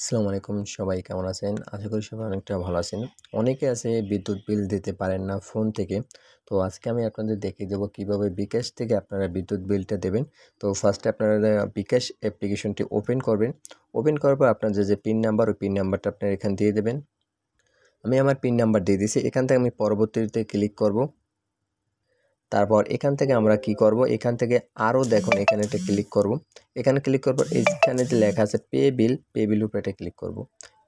আসসালামু আলাইকুম, সবাই কেমন আছেন? আশা করি সবাই অনেকটা ভালো আছেন। অনেকে আছে বিদ্যুৎ বিল দিতে পারেন না ফোন থেকে। তো আজকে আমি আপনাদের দেখিয়ে দেবো কিভাবে bKash থেকে আপনারা বিদ্যুৎ বিলটা দেবেন। তো ফার্স্টে আপনারা bKash অ্যাপ্লিকেশনটি ওপেন করবেন। ওপেন করার পর আপনার যে পিন নাম্বার, ওই পিন নাম্বারটা আপনারা এখানে দিয়ে দেবেন। আমি আমার পিন নাম্বার দিয়ে দিয়েছি। এখান থেকে আমি পরবর্তীতে ক্লিক করব। তারপর এখান থেকে আমরা কি করব, এখান থেকে আরও দেখুন এখানে একটা ক্লিক করব। এখানে ক্লিক করার পর এইখানে যে লেখা আছে পে বিল উপরে এটা ক্লিক করব।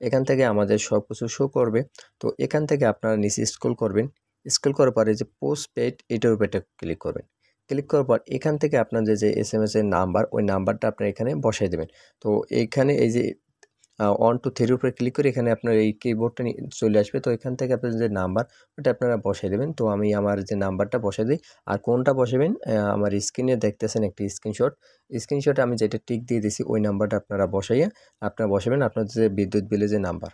এখান থেকে আমাদের সব কিছু শো করবে। তো এখান থেকে আপনারা নিচে স্ক্রল করবেন। স্ক্রল করার পরে যে পোস্ট পেইড এটার উপরে এটা ক্লিক করবেন। ক্লিক করার পর এখান থেকে আপনাদের যে SMS এর নাম্বার, ওই নাম্বারটা আপনারা এখানে বসাই দেবেন। তো এইখানে এই যে 1 2 3 উপরে ক্লিক করে এখানে আপনার এই কিবোর্ডটা চলে আসবে। তো এখান থেকে আপনাদের যে নাম্বার, ওটা আপনারা বসাই দেবেন। তো আমি আমার যে নাম্বারটা বসাই দিই। আর কোনটা বসাবেন, আমার স্ক্রিনে দেখতেছেন একটি স্ক্রিনশটে আমি যেটা টিক দিয়ে দিয়েছি ওই নাম্বারটা আপনারা বসাইয়া আপনারা বসাবেন আপনাদের যে বিদ্যুৎ বিলের যে নাম্বার।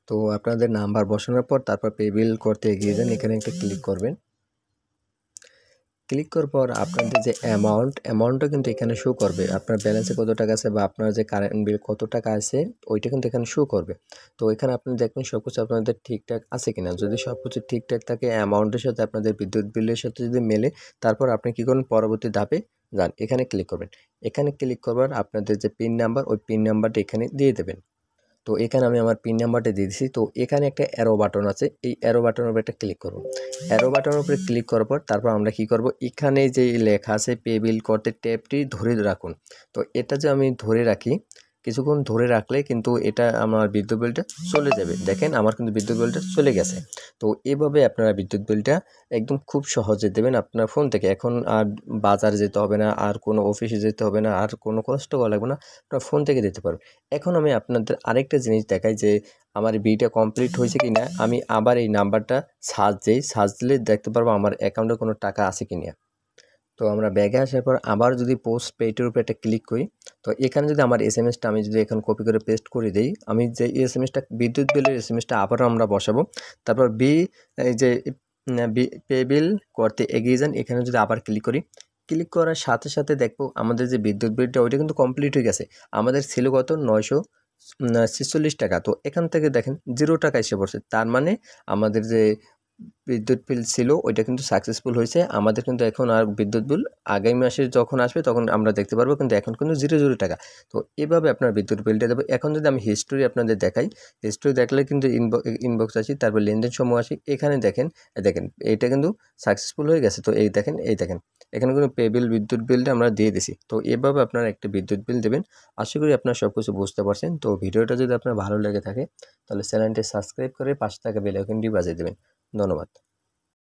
তো আপনাদের নাম্বার বসানোর পর তারপর পে বিল করতে এগিয়ে যান, এখানে একটা ক্লিক করবেন। ক্লিক করার পর আপনাদের যে অ্যামাউন্টটা কিন্তু এখানে শো করবে। আপনার ব্যালেন্সে কত টাকা আছে বা আপনার যে কারেন্ট বিল কত টাকা আছে ওইটা কিন্তু এখানে শো করবে। তো এখানে আপনি দেখবেন সব কিছু আপনাদের ঠিকঠাক আছে কিনা। যদি সব কিছু ঠিকঠাক থাকে, অ্যামাউন্টের সাথে আপনাদের বিদ্যুৎ বিলের সাথে যদি মেলে, তারপর আপনি কী করুন, পরবর্তী ধাপে যান। এখানে ক্লিক করবেন। এখানে ক্লিক করবার আপনাদের যে পিন নাম্বার, ওই পিন নাম্বারটা এখানে দিয়ে দেবেন। তো এখানে আমি আমার পিন নাম্বারটা দিয়ে দিচ্ছি। তো এখানে একটা অ্যারো বাটন আছে, এই অ্যারো বাটনের উপরে একটা ক্লিক করব। অ্যারো বাটনের উপরে ক্লিক করার পর তারপর আমরা কি করব, এখানে যে লেখা আছে পে বিল করতে ট্যাবটি ধরে রাখুন। তো এটা যে আমি ধরে রাখি, কিছুক্ষণ ধরে রাখলে কিন্তু এটা আমার বিদ্যুৎ বিলটা চলে যাবে। দেখেন আমার কিন্তু বিদ্যুৎ বিলটা চলে গেছে। তো এভাবে আপনারা বিদ্যুৎ বিলটা একদম খুব সহজে দেবেন আপনার ফোন থেকে। এখন আর বাজারে যেতে হবে না, আর কোনো অফিসে যেতে হবে না, আর কোনো কষ্ট করা লাগবে না, আপনার ফোন থেকে দিতে পারবেন। এখন আমি আপনাদের আরেকটা জিনিস দেখাই যে আমার বিলটা কমপ্লিট হয়েছে কি না। আমি আবার এই নাম্বারটা সার্চ দিলে দেখতে পারবো আমার অ্যাকাউন্টে কোনো টাকা আছে কি না। তো আমরা ব্যাগে আসার পর আবার যদি পোস্ট পেইডের উপরে একটা ক্লিক করি, তো এখানে যদি আমার এসএমএসটা আমি যদি এখন কপি করে পেস্ট করে দিই, আমি যে এসএমএসটা বিদ্যুৎ বিলের এসএমএসটা আবারও আমরা বসাবো। তারপর এই যে পে বিল করতে এগিয়ে যান, এখানে যদি আবার ক্লিক করি, ক্লিক করার সাথে সাথে দেখবো আমাদের যে বিদ্যুৎ বিলটা ওইটা কিন্তু কমপ্লিট হয়ে গেছে। আমাদের ছিল কত, 946 টাকা। তো এখান থেকে দেখেন 0 টাকা এসে পড়ছে। তার মানে আমাদের যে বিদ্যুৎ বিল ছিল ওইটা কিন্তু সাকসেসফুল হয়েছে। আমাদের কিন্তু এখন আর বিদ্যুৎ বিল আগামী মাসে যখন আসবে তখন আমরা দেখতে পারবো, কিন্তু এখন কিন্তু 0 টাকা। তো এভাবে আপনার বিদ্যুৎ বিলটা দেবো। এখন যদি আমি হিস্টোরি আপনাদের দেখাই, হিস্টোরি দেখলে কিন্তু ইনবক্স আসি, তারপর লেনদেন সমূহ আসি। এখানে দেখেন এইটা কিন্তু সাকসেসফুল হয়ে গেছে। তো এই দেখেন এখানে কিন্তু পে বিল বিদ্যুৎ বিলটা আমরা দিয়ে দিছি। তো এভাবে আপনারা একটা বিদ্যুৎ বিল দেবেন। আশা করি আপনারা সব কিছু বুঝতে পারছেন। তো ভিডিওটা যদি আপনার ভালো লেগে থাকে তাহলে চ্যানেলটি সাবস্ক্রাইব করে পাশে থাকা বেল আইকনটি বাজিয়ে দেবেন। ধন্যবাদ।